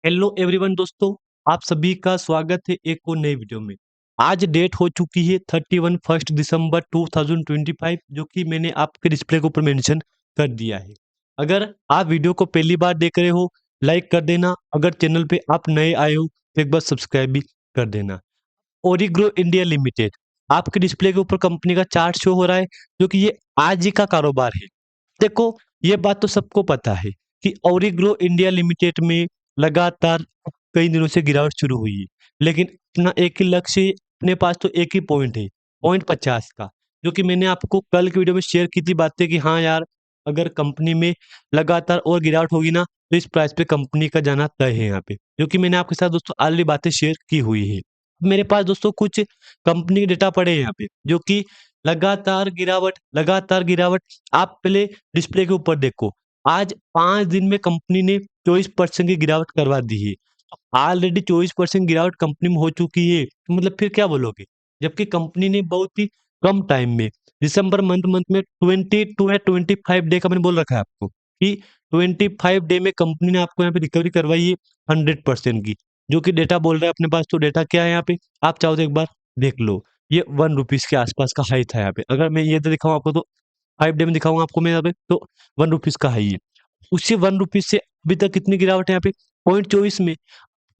Hello everyone दोस्तों, आप सभी का स्वागत है एक और नई वीडियो में। आज डेट हो चुकी है 31 फर्स्ट दिसंबर 2025 जो कि मैंने आपके डिस्प्ले के ऊपर मेंशन कर दिया है। अगर आप वीडियो को पहली बार देख रहे हो, लाइक कर देना। अगर चैनल पे आप नए आए हो तो एक बार सब्सक्राइब भी कर देना। ओरिग्रो इंडिया लिमिटेड, आपके डिस्प्ले के ऊपर कंपनी का चार्ट शो हो रहा है जो कि ये आज ही का कारोबार है। देखो, ये बात तो सबको पता है कि ओरिग्रो इंडिया लिमिटेड में लगातार कई दिनों से गिरावट शुरू हुई है, लेकिन अपना एक ही लक्ष्य है, अपने पास तो एक ही पॉइंट है, पॉइंट 50 का, जो कि मैंने आपको कल की वीडियो में शेयर की थी बातें कि हाँ यार, अगर कंपनी में लगातार और गिरावट होगी ना तो इस प्राइस पे कंपनी का जाना तय है यहाँ पे, जो कि मैंने आपके साथ दोस्तों ऑलरेडी बातें शेयर की हुई है। मेरे पास दोस्तों कुछ कंपनी के डेटा पड़े हैं यहाँ पे जो कि लगातार गिरावट। आप पहले डिस्प्ले के ऊपर देखो, आज 5 दिन में कंपनी ने 24% की गिरावट करवा दी है। ऑलरेडी 24% गिरावट कंपनी में हो चुकी है, तो मतलब फिर क्या बोलोगे? जबकि कंपनी ने बहुत ही कम टाइम में दिसंबर मंथ में 22 या 25 डे का मैंने बोल रखा है आपको कि 25 डे में कंपनी ने आपको यहाँ पे रिकवरी करवाई है 100% की, जो कि डेटा बोल रहा है अपने पास। तो डेटा क्या है यहाँ पे, आप चाहो तो एक बार देख लो। ये 1 रुपीज़ के आसपास का हाई था यहाँ पे। अगर मैं ये तो दिखाऊँ आपको तो 5 डे में दिखाऊँगा आपको मैं यहाँ पे, तो 1 रुपीज़ का हाई है। उसी 1 रुपीज़ से अभी तक कितनी गिरावट है यहाँ पे? 0.24 में।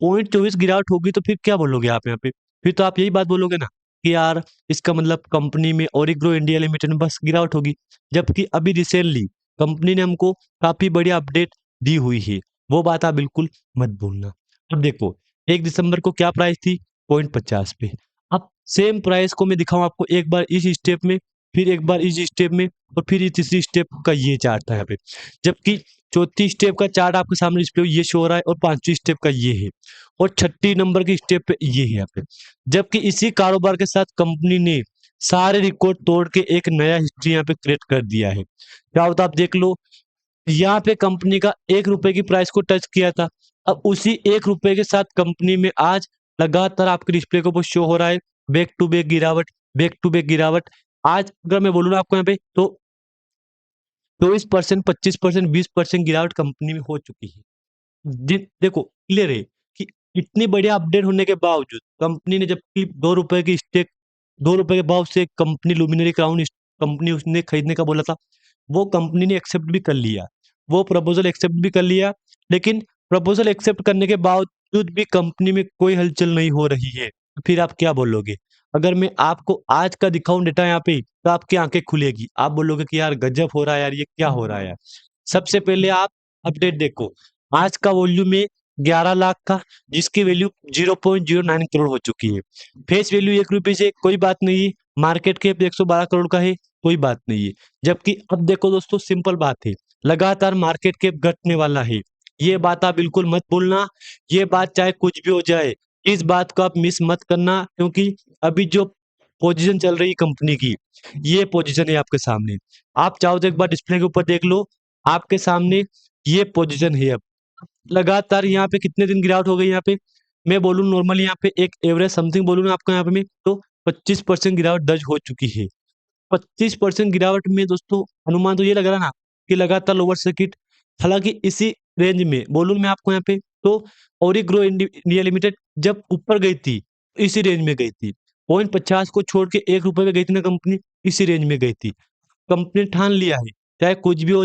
0.24 गिरावट होगी तो फिर क्या बोलोगे आप यहाँ पे? फिर तो आप यही बात बोलोगे ना कि यार, इसका मतलब कंपनी में ओरिग्रो इंडिया लिमिटेड में बस गिरावट होगी। जबकि अभी रिसेंटली कंपनी ने हमको काफ़ी बढ़िया अपडेट दी हुई है। वो बात आप बिल्कुल मत भूलना। अब देखो, 1 दिसंबर को क्या प्राइस थी? 0.50 पे। अब सेम प्राइस को मैं दिखाऊँ आपको एक बार इस स्टेप में, फिर एक बार इस स्टेप में और फिर ये तीसरी स्टेप का ये चार्ट था यहाँ पे। जबकि चौथी स्टेप का चार्ट आपके सामने डिस्प्ले ये शो हो रहा है और 5वीं स्टेप का ये है और छठी नंबर की स्टेप पे ये है यहाँ पे। जबकि इसी कारोबार के साथ कंपनी ने सारे रिकॉर्ड तोड़ के एक नया हिस्ट्री यहाँ पे क्रिएट कर दिया है। क्या होता आप देख लो, यहाँ पे कंपनी का 1 रुपए की प्राइस को टच किया था। अब उसी 1 रुपए के साथ कंपनी में आज लगातार आपके डिस्प्ले के ऊपर शो हो रहा है बैक टू बैक गिरावट, बैक टू बैक गिरावट। आज अगर मैं बोलूँ ना आपको यहाँ पे तो 24%, 25%, 20% गिरावट कंपनी में हो चुकी है। देखो क्लियर है कि इतनी बढ़िया अपडेट होने के बावजूद कंपनी ने, जबकि 2 रुपए की स्टेक 2 रुपए के भाव से कंपनी लुमिनरी क्राउन कंपनी उसने खरीदने का बोला था, वो कंपनी ने एक्सेप्ट भी कर लिया। वो प्रपोज़ल एक्सेप्ट भी कर लिया, लेकिन प्रपोज़ल एक्सेप्ट करने के बावजूद भी कंपनी में कोई हलचल नहीं हो रही है। फिर आप क्या बोलोगे? अगर मैं आपको आज का दिखाऊँ डेटा यहाँ पे, तो आपकी आँखें खुलेगी। आप बोलोगे कि यार गज़ब हो रहा है यार, ये क्या हो रहा है यार? सबसे पहले आप अपडेट देखो, आज का वॉल्यूम है 11 लाख का, जिसकी वैल्यू 0.09 करोड़ हो चुकी है। फेस वैल्यू 1 रुपए से कोई बात नहीं है, मार्केट कैप 112 करोड़ का है, कोई बात नहीं है। जबकि अब देखो दोस्तों, सिंपल बात है, लगातार मार्केट कैप घटने वाला है। ये बात आप बिल्कुल मत भूलना, ये बात चाहे कुछ भी हो जाए, इस बात को आप मिस मत करना, क्योंकि अभी जो पोजीशन चल रही है कंपनी की, ये पोजीशन है आपके सामने। आप चाहो तो एक बार डिस्प्ले के ऊपर देख लो, आपके सामने ये पोजीशन है अब। लगातार यहाँ पे कितने दिन गिरावट हो गई यहाँ पे? मैं बोलूँ नॉर्मली यहाँ पे एक एवरेज समथिंग बोलूँ ना आपको यहाँ पे मैं, तो 25% गिरावट दर्ज हो चुकी है। 25% गिरावट में दोस्तों अनुमान तो ये लग रहा है ना कि लगातार लोअर सर्किट, हालाँकि इसी रेंज में बोलूँ मैं आपको यहाँ पे, तो ओरिग्रो इंडिया लिमिटेड जब ऊपर गई थी, इसी रेंज में गई थी। 0.50 को छोड़ के ₹1 पे गई थी ना कंपनी, इसी रेंज में गई थी। कंपनी ने ठान लिया है, चाहे कुछ भी हो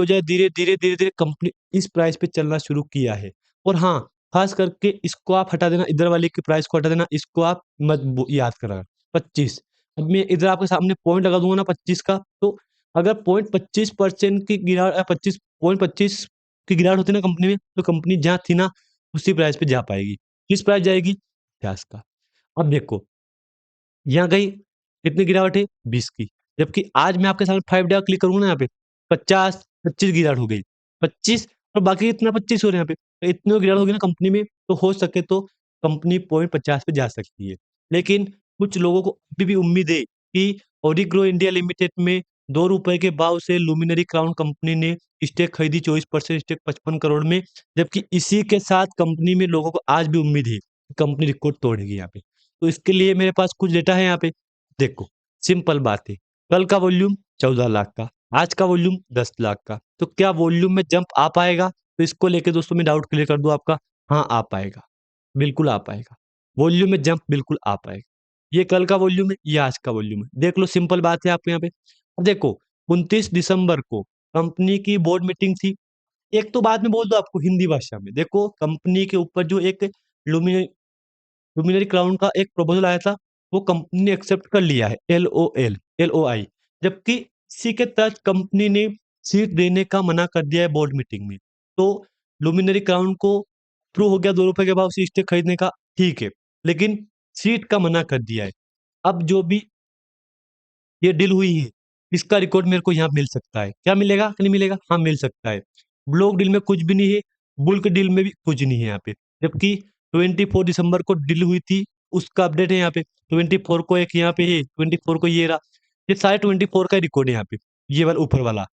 जाए, धीरे-धीरे कंपनी इस प्राइस पे चलना शुरू किया है। और हाँ, ख़ास करके इसको आप हटा देना, इधर वाले की प्राइस को हटा देना, इसको आप मत याद करना, 25। अब मैं इधर आपके सामने पॉइंट लगा दूँगा ना 25 का, तो अगर 0.25% की 25 की गिरावट होती है ना कंपनी में, तो कंपनी जहाँ थी ना, उसी प्राइस पे जा पाएगी। किस प्राइस जाएगी? 50 का। अब देखो, यहाँ गई, कितनी गिरावट है? 20 की। जबकि आज मैं आपके सामने 5 डे क्लिक करूँगा ना यहाँ पे, 50, 25 गिरावट हो गई। 25 और बाकी कितना 25 हो रहे हैं यहाँ पे। तो इतनी गिरावट होगी ना कंपनी में, तो हो सके तो कंपनी 0.50 पे जा सकती है। लेकिन कुछ लोगों को अभी भी उम्मीद है कि ओरिग्रो इंडिया लिमिटेड में ₹2 के भाव से लुमिनरी क्राउन कंपनी ने स्टेक खरीदी, 24% स्टेक 55 करोड़ में। जबकि इसी के साथ कंपनी में लोगों को आज भी उम्मीद है कि कंपनी रिकॉर्ड तोड़ेगी यहाँ पे। तो इसके लिए मेरे पास कुछ डेटा है यहाँ पे। देखो, सिंपल बात है, कल का वॉल्यूम 14 लाख का, आज का वॉल्यूम 10 लाख का, तो क्या वॉल्यूम में जंप आ पाएगा? तो इसको लेके दोस्तों मैं डाउट क्लियर कर दूँ आपका? हाँ, आ पाएगा। बिल्कुल आ पाएगा। वॉल्यूम में जंप बिल्कुल आ पाएगा। ये कल का वॉल्यूम है, ये आज का वॉल्यूम है। देख लो सिंपल बात है आपके यहाँ पे। अब देखो 29 दिसंबर को कंपनी की बोर्ड मीटिंग थी। एक तो बात मैं बोल दूँ आपको हिंदी भाषा में, देखो कंपनी के ऊपर जो एक लुमिनरी लुमिनरी क्राउन का एक प्रपोज़ल आया था, वो कंपनी ने एक्सेप्ट कर लिया है, एलओआई। जबकि इसी के तहत कंपनी ने सीट देने का मना कर दिया है बोर्ड मीटिंग में। तो लुमिनरी क्राउन को अप्रूव हो गया ₹2 के भाव से स्टेक खरीदने का, ठीक है, लेकिन सीट का मना कर दिया है। अब जो भी ये डील हुई है, इसका रिकॉर्ड मेरे को यहाँ मिल सकता है। क्या मिलेगा कि नहीं मिलेगा? हाँ, मिल सकता है। ब्लॉक डील में कुछ भी नहीं है, बुल्क डील में भी कुछ नहीं है यहाँ पे। जबकि 24 दिसंबर को डील हुई थी, उसका अपडेट है यहाँ पे। 24 को एक यहाँ पे है, 24 को ये रहा। ये सारे 24 का रिकॉर्ड है यहाँ पे, ये वाला ऊपर वाला।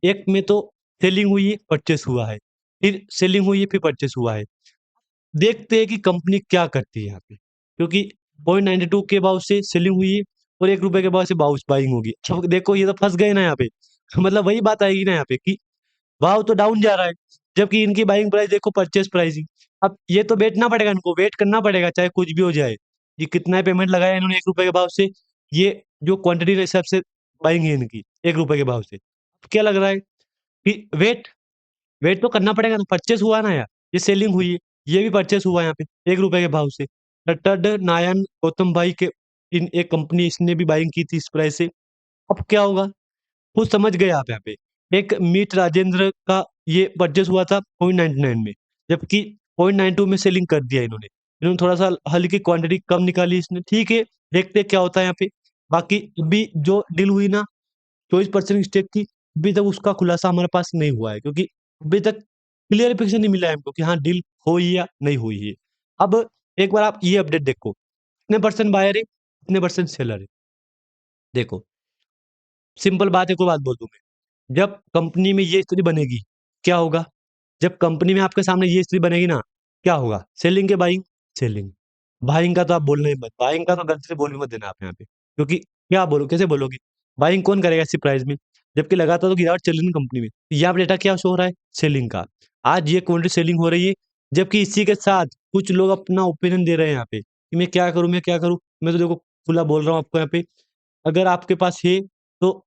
एक में तो सेलिंग हुई है, परचेस हुआ है, फिर सेलिंग हुई है, फिर परचेस हुआ है। देखते हैं कि कंपनी क्या करती है यहाँ पे, क्योंकि 0.92 के भाव से सेलिंग हुई है और ₹1 के भाव से बाउंस बाइंग होगी। अब देखो ये तो फँस गए ना यहाँ पे। मतलब वही बात आएगी ना यहाँ पे कि भाव तो डाउन जा रहा है, जबकि इनकी बाइंग प्राइस देखो परचेज़ प्राइसिंग। अब ये तो बेचना पड़ेगा इनको, वेट करना पड़ेगा चाहे कुछ भी हो जाए। ये कितना पेमेंट लगाया इन्होंने ₹1 के भाव से, ये जो क्वांटिटी के हिसाब से बाइंग है इनकी ₹1 के भाव से। क्या लग रहा है कि वेट तो करना पड़ेगा ना, परचेज़ हुआ ना यार, ये सेलिंग हुई है, ये भी परचेज़ हुआ है यहाँ पे ₹1 के भाव से। रट्टड नारायण गौतम भाई के इन एक कंपनी इसने भी बाइंग की थी इस प्राइस से। अब क्या होगा? खुद समझ गए आप यहाँ पे। एक मीत राजेंद्र का ये परचेज़ हुआ था 0.99 में, जबकि 0.92 में सेलिंग कर दिया इन्होंने। इन्होंने थोड़ा-सा हल्की क्वांटिटी कम निकाली इसने, ठीक है, देखते हैं क्या होता है यहाँ पे। बाकी अभी जो डील हुई ना 24% स्टेक की, अभी तक उसका खुलासा हमारे पास नहीं हुआ है, क्योंकि अभी तक क्लियरिफिकेशन नहीं मिला है हमको कि हाँ, डील हुई या नहीं हुई है। अब एक बार आप ये अपडेट देखो, कितने परसेंट बायर है, कितने परसेंट सेलर है। देखो, सिंपल बात है, कोई बात बोल दूँ मैं, जब कंपनी में ये स्थिति बनेगी, क्या होगा? जब कंपनी में आपके सामने ये स्थिति बनेगी ना, क्या होगा? सेलिंग के बाइंग? सेलिंग। बाइंग का तो आप बोलना ही मत, बाइंग का तो गलती से बोल भी मत देना आप यहाँ पे, क्योंकि क्या बोलो कैसे बोलोगे? बाइंग कौन करेगा ऐसी प्राइस में? जबकि लगातार तो गिरावट चल रही है ना कंपनी में। यहाँ पे डेटा क्या शो हो रहा है? सेलिंग का। आज ये क्वांटिटी सेलिंग हो रही है, जबकि इसी के साथ कुछ लोग अपना ओपिनियन दे रहे हैं यहाँ पे, कि मैं क्या करूँ, मैं क्या करूँ? मैं तो देखो खुला बोल रहा हूँ आपको यहाँ पे, अगर आपके पास है, तो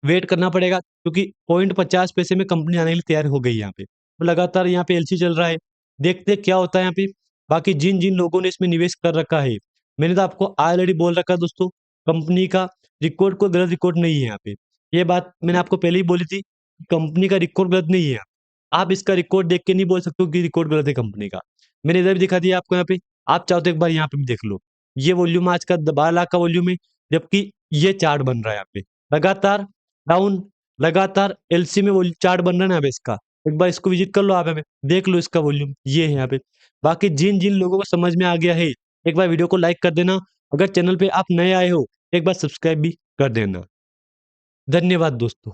वेट करना पड़ेगा, क्योंकि पॉइंट 50 पैसे में कंपनी आने के लिए तैयार हो गई है यहाँ पे। तो लगातार यहाँ पे एलसी चल रहा है। देखते हैं क्या होता है यहाँ पे। बाकी जिन-जिन लोगों ने इसमें निवेश कर रखा है, मैंने तो आपको ऑलरेडी बोल रखा है दोस्तों, कंपनी का रिकॉर्ड कोई गलत रिकॉर्ड नहीं है यहाँ पे। ये बात मैंने आपको पहले ही बोली थी, कंपनी का रिकॉर्ड गलत नहीं है। आप इसका रिकॉर्ड देख के नहीं बोल सकते हो कि रिकॉर्ड गलत है कंपनी का। मैंने इधर भी दिखा दिया आपको यहाँ पे, आप चाहो तो एक बार यहाँ पे भी देख लो। ये वॉल्यूम आज का 12 लाख का वॉल्यूम है, जबकि ये चार्ट बन रहा है यहाँ पे। लगातार डाउन, लगातार एलसी में वो चार्ट बन रहा है ना अब इसका, एक बार इसको विज़िट कर लो आप यहाँ पे, देख लो इसका वॉल्यूम, ये है यहाँ पे। बाकी जिन-जिन लोगों को समझ में आ गया है, एक बार वीडियो को लाइक कर देना। अगर चैनल पे आप नए आए हो, एक बार सब्सक्राइब भी कर देना। धन्यवाद दोस्तों।